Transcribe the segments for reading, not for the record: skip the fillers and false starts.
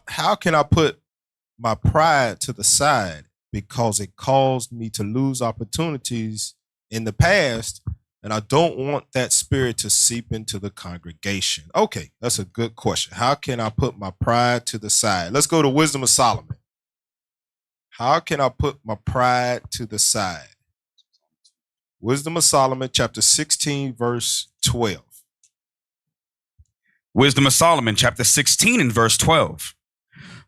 How can I put my pride to the side because it caused me to lose opportunities in the past, and I don't want that spirit to seep into the congregation? Okay, that's a good question. How can I put my pride to the side? Let's go to Wisdom of Solomon. How can I put my pride to the side? Wisdom of Solomon, chapter 16, verse 12. Wisdom of Solomon, chapter 16 and verse 12.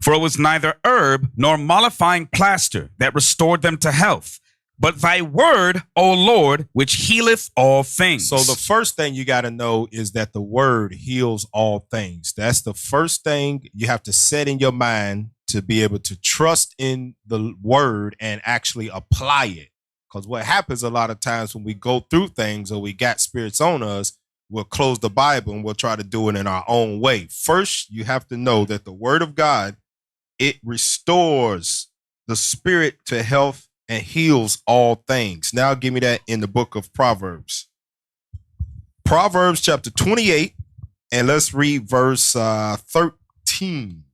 For it was neither herb nor mollifying plaster that restored them to health, but thy word, O Lord, which healeth all things. So the first thing you got to know is that the word heals all things. That's the first thing you have to set in your mind to be able to trust in the word and actually apply it. Because what happens a lot of times when we go through things or we got spirits on us, we'll close the Bible and we'll try to do it in our own way. First, you have to know that the word of God, it restores the spirit to health and heals all things. Now give me that in the book of Proverbs. Proverbs chapter 28, and let's read verse 13.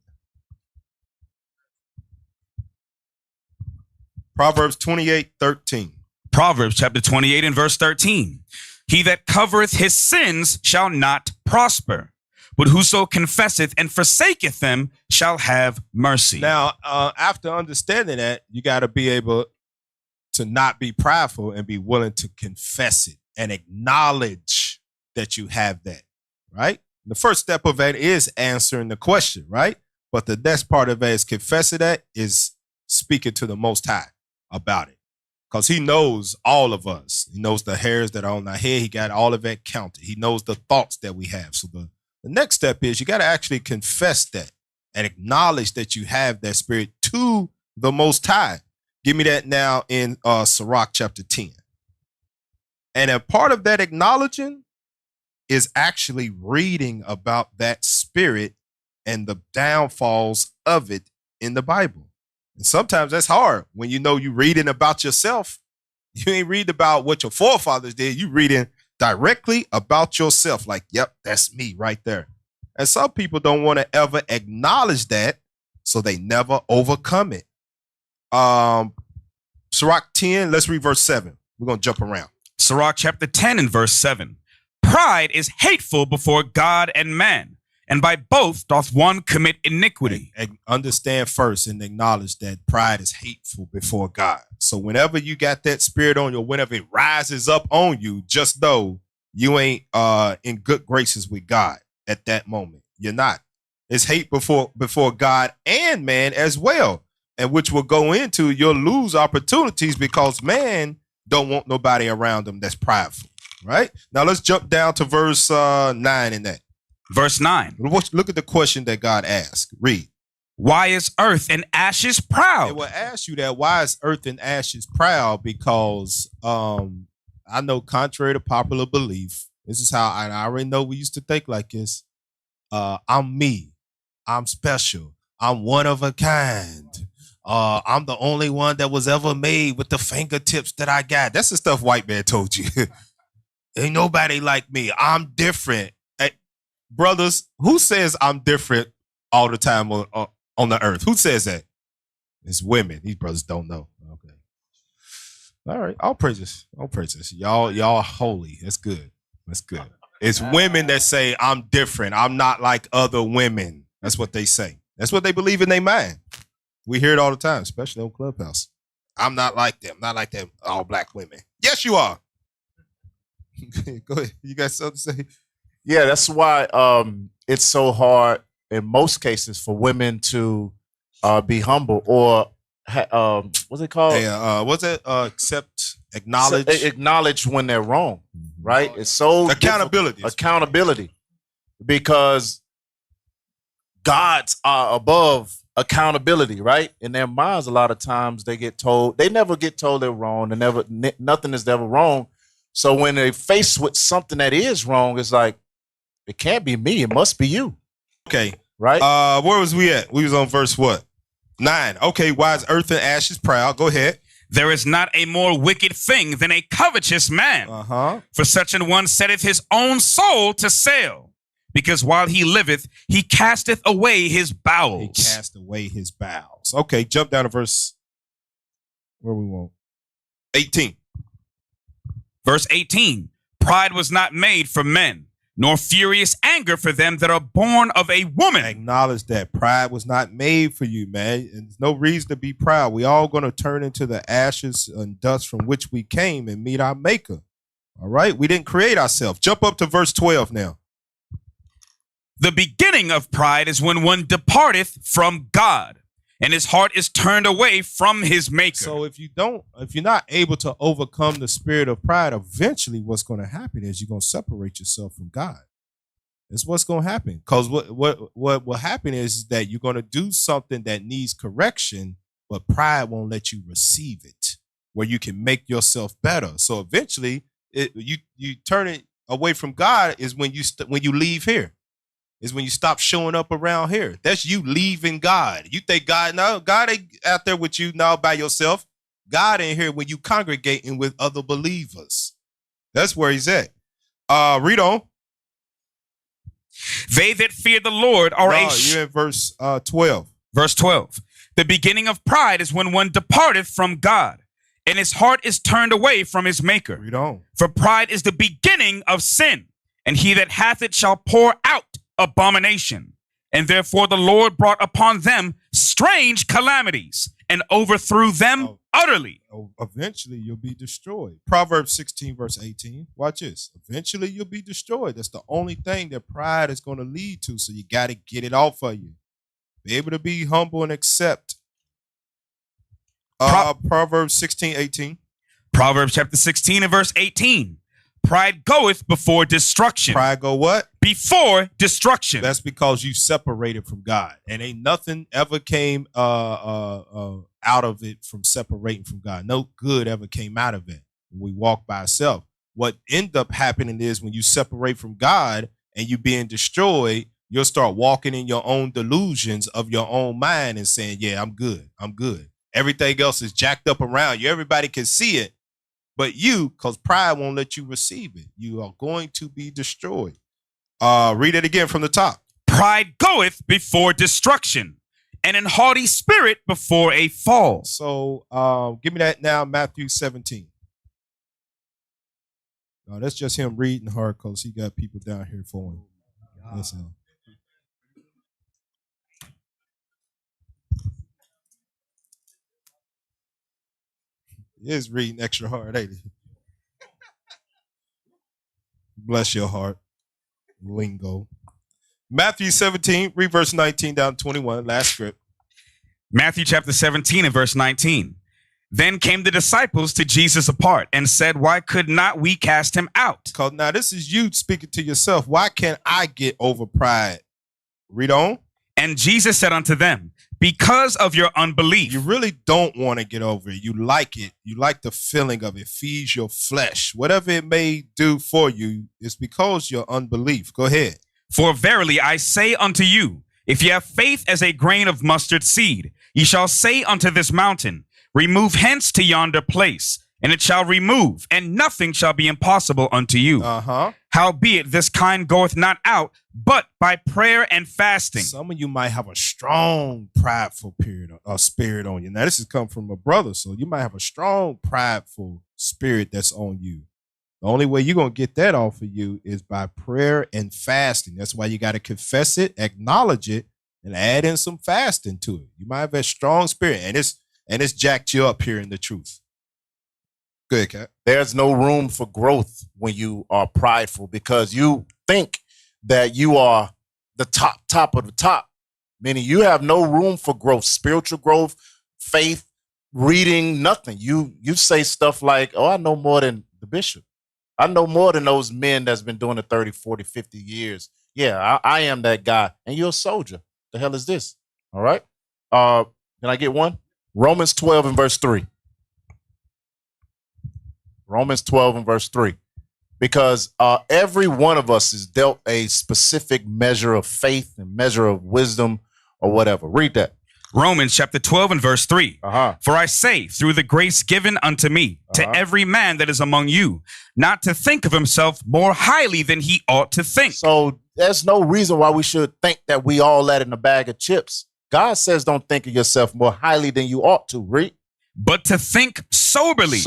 Proverbs 28:13. Proverbs chapter 28 and verse 13. He that covereth his sins shall not prosper, but whoso confesseth and forsaketh them shall have mercy. Now, after understanding that, you got to be able to not be prideful and be willing to confess it and acknowledge that you have that, right? The first step of that is answering the question, right? But the next part of it is confessing that is speaking to the Most High about it, because he knows all of us. He knows the hairs that are on our head. He got all of that counted. He knows the thoughts that we have. So the next step is you got to actually confess that and acknowledge that you have that spirit to the Most High. Give me that now in Sirach chapter 10. And a part of that acknowledging is actually reading about that spirit and the downfalls of it in the Bible. And sometimes that's hard when you know you're reading about yourself. You ain't reading about what your forefathers did. You reading directly about yourself. Like, yep, that's me right there. And some people don't want to ever acknowledge that, so they never overcome it. Sirach 10, let's read verse 7. We're going to jump around. Sirach chapter 10 and verse 7. Pride is hateful before God and man, and by both doth one commit iniquity. And understand first and acknowledge that pride is hateful before God. So whenever you got that spirit on you, whenever it rises up on you, just know you ain't in good graces with God at that moment. You're not. It's hate before God and man as well, and which will go into you'll lose opportunities because man don't want nobody around them that's prideful. Right? Now let's jump down to verse 9 in that. Verse 9. Look at the question that God asked. Read. Why is earth and ashes proud? It will ask you that. Why is earth and ashes proud? Because I know, contrary to popular belief, this is how I already know we used to think like this. I'm me. I'm special. I'm one of a kind. I'm the only one that was ever made with the fingertips that I got. That's the stuff white man told you. Ain't nobody like me. I'm different. Hey, brothers, who says I'm different all the time on the earth? Who says that? It's women. These brothers don't know. Okay. All right. All praises. All praises. Y'all holy. That's good. That's good. It's women that say I'm different. I'm not like other women. That's what they say. That's what they believe in their mind. We hear it all the time, especially on Clubhouse. I'm not like them. Not like them all black women. Yes, you are. Go ahead. You got something to say? Yeah, that's why it's so hard in most cases for women to be humble or what's it called? Accept, acknowledge. Acknowledge when they're wrong, right? It's so accountability. Accountability, because gods are above accountability, right? In their minds, a lot of times they never get told they're wrong. Nothing is ever wrong. So when they're faced with something that is wrong, it's like, it can't be me. It must be you. Okay. Right? Where was we at? We was on verse what? 9. Okay. Why is earth and ashes proud? Go ahead. There is not a more wicked thing than a covetous man. For such an one setteth his own soul to sale. because while he liveth, he casteth away his He bowels. cast away his bowels. Okay, jump down to verse where we want. 18. Verse 18, pride was not made for men, nor furious anger for them that are born of a woman. Acknowledge that pride was not made for you, man. And there's no reason to be proud. We all going to turn into the ashes and dust from which we came and meet our maker. All right. We didn't create ourselves. Jump up to verse 12 now. The beginning of pride is when one departeth from God, and his heart is turned away from his maker. So if you're not able to overcome the spirit of pride, eventually what's going to happen is you're going to separate yourself from God. That's what's going to happen. Because what will happen is that you're going to do something that needs correction, but pride won't let you receive it, where you can make yourself better. So eventually, you turn it away from God is when you leave here. Is when you stop showing up around here. That's you leaving God. You think God ain't out there with you now by yourself. God ain't here when you congregating with other believers. That's where he's at. Read on. They that fear the Lord are you're in verse 12. Verse 12. The beginning of pride is when one departeth from God, and his heart is turned away from his maker. Read on. For pride is the beginning of sin, and he that hath it shall pour out abomination. And therefore the Lord brought upon them strange calamities and overthrew them utterly. Eventually you'll be destroyed. Proverbs 16 verse 18. Watch this. Eventually you'll be destroyed. That's the only thing that pride is going to lead to. So you got to get it off of you. Be able to be humble and accept. Proverbs 16, 18. Proverbs chapter 16 and verse 18. Pride goeth before destruction. Pride go what? Before destruction. That's because you separated from God, and ain't nothing ever came out of it from separating from God. No good ever came out of it when we walk by ourselves. What end up happening is when you separate from God and you being destroyed, you'll start walking in your own delusions of your own mind and saying, yeah, I'm good. I'm good. Everything else is jacked up around you. Everybody can see it. But you, because pride won't let you receive it, you are going to be destroyed. Read it again from the top. Pride goeth before destruction, and an haughty spirit before a fall. So give me that now, Matthew 17. No, that's just him reading hard because he got people down here for him. That's all. He is reading extra hard, ain't he? Bless your heart. Lingo. Matthew 17, read verse 19 down to 21, last script. Matthew chapter 17 and verse 19. Then came the disciples to Jesus apart and said, why could not we cast him out? Because now this is you speaking to yourself. Why can't I get over pride? Read on. And Jesus said unto them, because of your unbelief. You really don't want to get over it. You like it. You like the feeling of it. Feeds your flesh. Whatever it may do for you, it's because your unbelief. Go ahead. For verily I say unto you, if ye have faith as a grain of mustard seed, ye shall say unto this mountain, remove hence to yonder place, and it shall remove, and nothing shall be impossible unto you. Howbeit this kind goeth not out, but by prayer and fasting. Some of you might have a strong, prideful spirit on you. Now, this has come from a brother, so you might have a strong, prideful spirit that's on you. The only way you're going to get that off of you is by prayer and fasting. That's why you got to confess it, acknowledge it, and add in some fasting to it. You might have a strong spirit, and it's jacked you up here in the truth. Good, Cat. There's no room for growth when you are prideful because you think that you are the top of the top, meaning you have no room for growth, spiritual growth, faith, reading, nothing. You say stuff like, oh, I know more than the bishop. I know more than those men that's been doing it 30, 40, 50 years. Yeah, I am that guy. And you're a soldier. The hell is this? All right. Can I get one? Romans 12 and verse 3. Romans 12 and verse 3. Because every one of us is dealt a specific measure of faith and measure of wisdom or whatever. Read that. Romans chapter 12 and verse 3. For I say, through the grace given unto me, to every man that is among you, not to think of himself more highly than he ought to think. So there's no reason why we should think that we all that in a bag of chips. God says don't think of yourself more highly than you ought to, read. But to think soberly,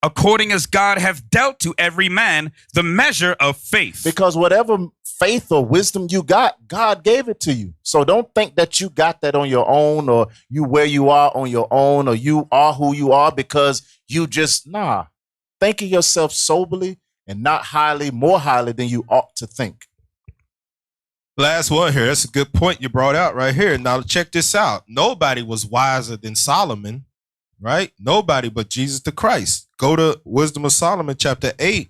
According as God hath dealt to every man the measure of faith. Because whatever faith or wisdom you got, God gave it to you. So don't think that you got that on your own, or you where you are on your own, or you are who you are because you just, think of yourself soberly and not more highly than you ought to think. Last one here. That's a good point you brought out right here. Now check this out. Nobody was wiser than Solomon, right? Nobody but Jesus the Christ. Go to Wisdom of Solomon, chapter 8.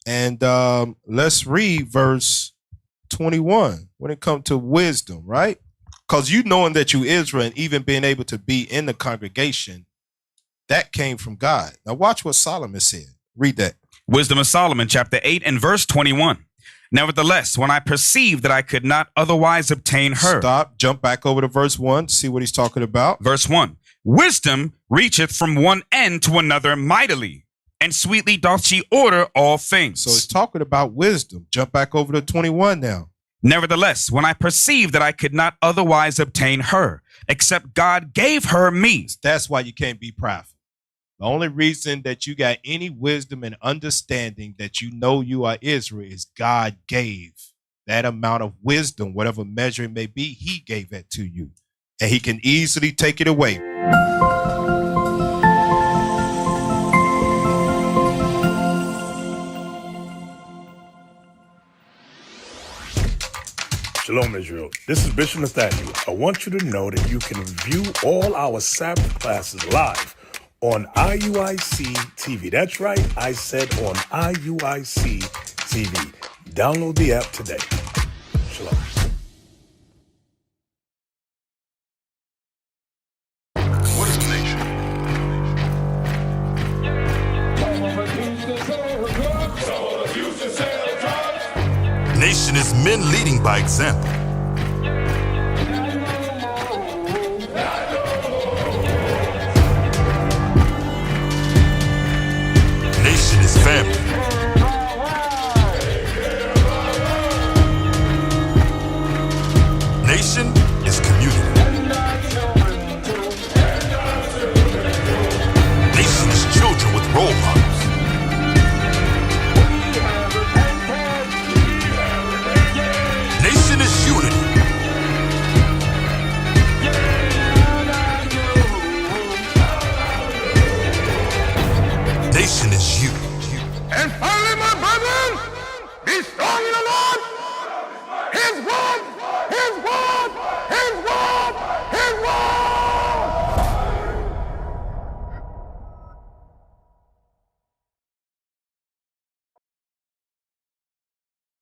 And let's read verse 21 when it comes to wisdom, right? Because you knowing that you Israel and even being able to be in the congregation, that came from God. Now watch what Solomon said. Read that. Wisdom of Solomon, chapter 8 and verse 21. Nevertheless, when I perceived that I could not otherwise obtain her. Stop. Jump back over to verse 1 to see what he's talking about. Verse 1. Wisdom reacheth from one end to another mightily, and sweetly doth she order all things. So it's talking about wisdom. Jump back over to 21 now. Nevertheless, when I perceived that I could not otherwise obtain her, except God gave her me. That's why you can't be prideful. The only reason that you got any wisdom and understanding that you know you are Israel is God gave that amount of wisdom, whatever measure it may be, he gave that to you. And he can easily take it away. Shalom, Israel. This is Bishop Nathaniel. I want you to know that you can view all our Sabbath classes live on IUIC TV. That's right, I said on IUIC TV. Download the app today. Shalom. What is the nation? Nation is men leading by example. Nation is family. Nation is community. Nation is children with role models. Nation is unity. Nation is you. And Parliament